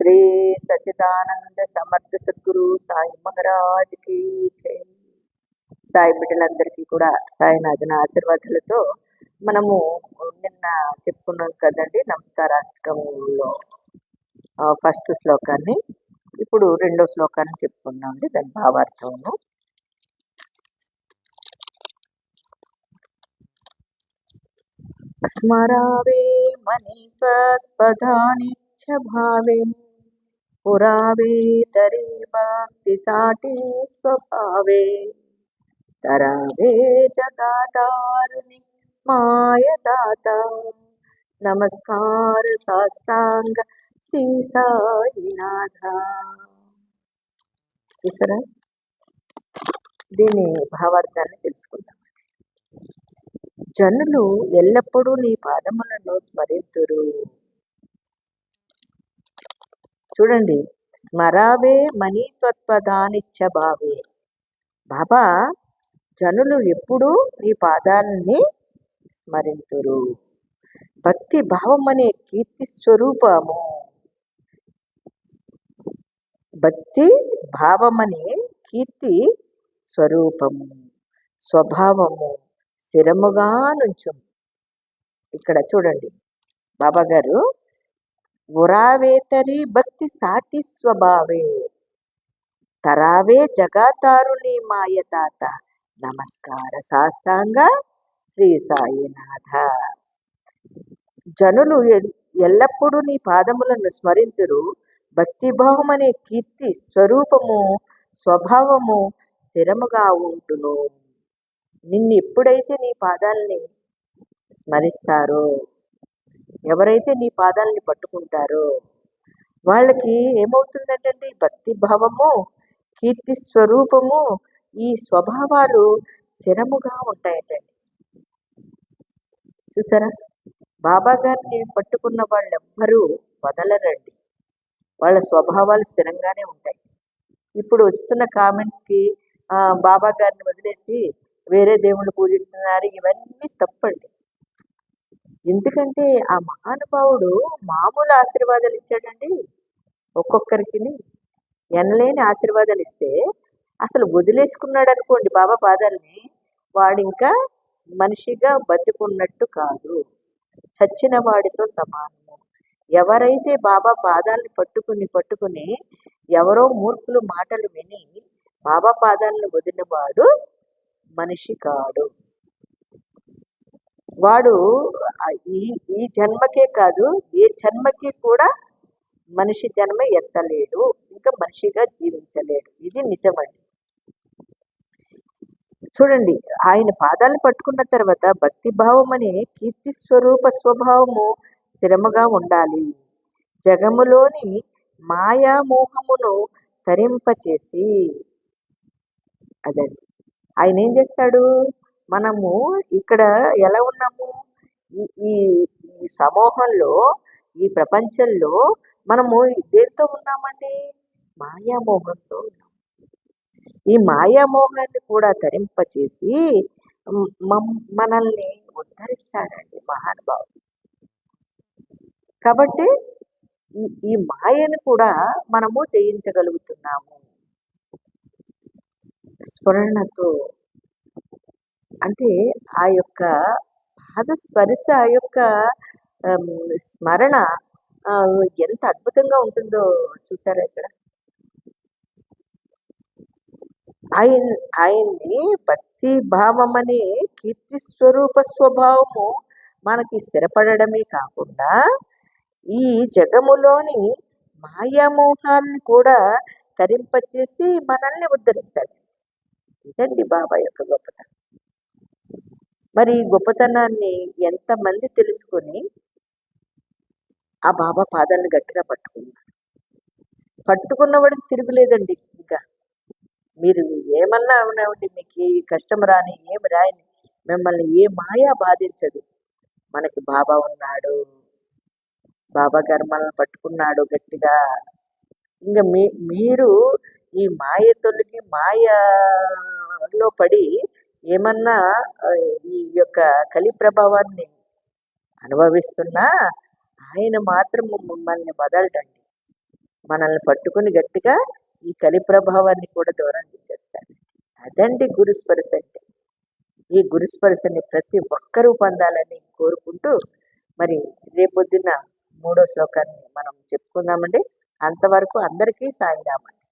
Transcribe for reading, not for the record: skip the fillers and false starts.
శ్రీ సచిదానంద సమర్థ సద్గురు సాయి మహారాజ్ కి జై. సాయి బిడ్డలందరికీ కూడా సాయినాథన ఆశీర్వాదాలతో మనము నిన్న చెప్పుకున్నాం కదండి నమస్కారాష్టకంలో ఫస్ట్ శ్లోకాన్ని. ఇప్పుడు రెండో శ్లోకాన్ని చెప్పుకున్నాం అండి, దాని భావార్థము. స్మరావే మణిపదాని భావే పురావే తరి భక్తి సాటి స్వభావే తరావే జగదారుని మాయదాత నమస్కార సాష్టాంగ శ్రీ సాయినాథ. చూసారా, దీని భావార్థాన్ని తెలుసుకుందాం. జనులు ఎల్లప్పుడూ నీ పాదములను స్మరింతురు. చూడండి, స్మరావే మణిత్వత్పదానిచ్చ భావే. బాబా జనులు ఎప్పుడూ నీ పాదాలని స్మరింతురు. భక్తి భావం అనే కీర్తి స్వరూపము, భక్తి భావమనే కీర్తి స్వరూపము, స్వభావము స్థిరముగా నుంచు. ఇక్కడ చూడండి, బాబా గారు ఉరావేతరి భక్తి సాటి స్వభావే తరావే జగతారుని మాయదాత నమస్కార సాష్టాంగ శ్రీ సాయినాథ. జనులు ఎల్లప్పుడూ నీ పాదములను స్మరింతురు. భక్తిభావం అనే కీర్తి స్వరూపము స్వభావము స్థిరముగా ఉంటును. నిన్ను ఎప్పుడైతే నీ పాదాలని స్మరిస్తారో, ఎవరైతే నీ పాదాలని పట్టుకుంటారో వాళ్ళకి ఏమవుతుందంటే భక్తి భావము కీర్తి స్వరూపము ఈ స్వభావాలు స్థిరముగా ఉంటాయంటండి. చూసారా, బాబా గారిని పట్టుకున్న వాళ్ళు ఎవ్వరూ వదలరండి, వాళ్ళ స్వభావాలు స్థిరంగానే ఉంటాయి. ఇప్పుడు వస్తున్న కామెంట్స్కి బాబా గారిని వదిలేసి వేరే దేవుళ్ళు పూజిస్తున్నారు, ఇవన్నీ తప్పండి. ఎందుకంటే ఆ మహానుభావుడు మామూలు ఆశీర్వాదాలు ఇచ్చాడండి. ఒక్కొక్కరికి ఎనలేని ఆశీర్వాదాలు ఇస్తే అసలు వదిలేసుకున్నాడు అనుకోండి బాబా పాదాలని, వాడు ఇంకా మనిషిగా బతుకున్నట్టు కాదు, చచ్చిన వాడితో సమానము. ఎవరైతే బాబా పాదాలని పట్టుకుని ఎవరో మూర్ఖులు మాటలు విని బాబా పాదాలను వదిలినవాడు మనిషి కాడు. వాడు ఈ జన్మకే కాదు, ఏ జన్మకి కూడా మనిషి జన్మ ఎత్తలేడు, ఇంకా మనిషిగా జీవించలేడు. ఇది నిజమండి. చూడండి, ఆయన పాదాలను పట్టుకున్న తర్వాత భక్తి భావం అనే కీర్తి స్వరూప స్వభావము స్థిరముగా ఉండాలి. జగములోని మాయామోహమును తరింపచేసి, అదండి ఆయన ఏం చేస్తాడు. మనము ఇక్కడ ఎలా ఉన్నాము, ఈ సమూహంలో ఈ ప్రపంచంలో మనము దేంతో ఉన్నామండి, మాయామోహంతో ఉన్నాం. ఈ మాయామోహాన్ని కూడా తరింపచేసి మనల్ని ఉద్ధరిస్తాడండి మహానుభావుడు. కాబట్టి ఈ మాయను కూడా మనము జయించగలుగుతున్నాము స్మరణతో. అంటే ఆ యొక్క పాద స్పర్శ, ఆ యొక్క స్మరణ ఎంత అద్భుతంగా చూసారా. ఇక్కడ ఆయన్ని భక్తి భావం అనే కీర్తి స్వరూప స్వభావము మనకి స్థిరపడమే కాకుండా ఈ జగములోని మాయామోహాన్ని కూడా తరింపచేసి మనల్ని ఉద్ధరిస్తాడు. ఇదండి బాబా యొక్క గొప్పతనం. మరి గొప్పతనాన్ని ఎంతమంది తెలుసుకొని ఆ బాబా పాదాలను గట్టిగా పట్టుకున్నవాడికి తిరుగులేదండి. ఇంకా మీరు ఏమన్నా అవునండి, మీకు ఏ కష్టం రాని ఏమి రాయని మిమ్మల్ని ఏ మాయా బాధించదు. మనకి బాబా ఉన్నాడు, బాబా గారు మనల్ని పట్టుకున్నాడు గట్టిగా. ఇంకా మీరు ఈ మాయ తొలగి మాయలో పడి ఏమన్నా ఈ యొక్క కలి ప్రభావాన్ని అనుభవిస్తున్నా ఆయన మాత్రం మిమ్మల్ని వదలడండి. మనల్ని పట్టుకుని గట్టిగా ఈ కలి ప్రభావాన్ని కూడా దూరం చేసేస్తాడు. అదండి గురుస్పర్శ అంటే. ఈ గురుస్పర్శని ప్రతి ఒక్కరూ పొందాలని కోరుకుంటూ మరి రేపొద్దున 3వ శ్లోకాన్ని మనం చెప్పుకుందామండి. అంతవరకు అందరికీ సాయిరామండి.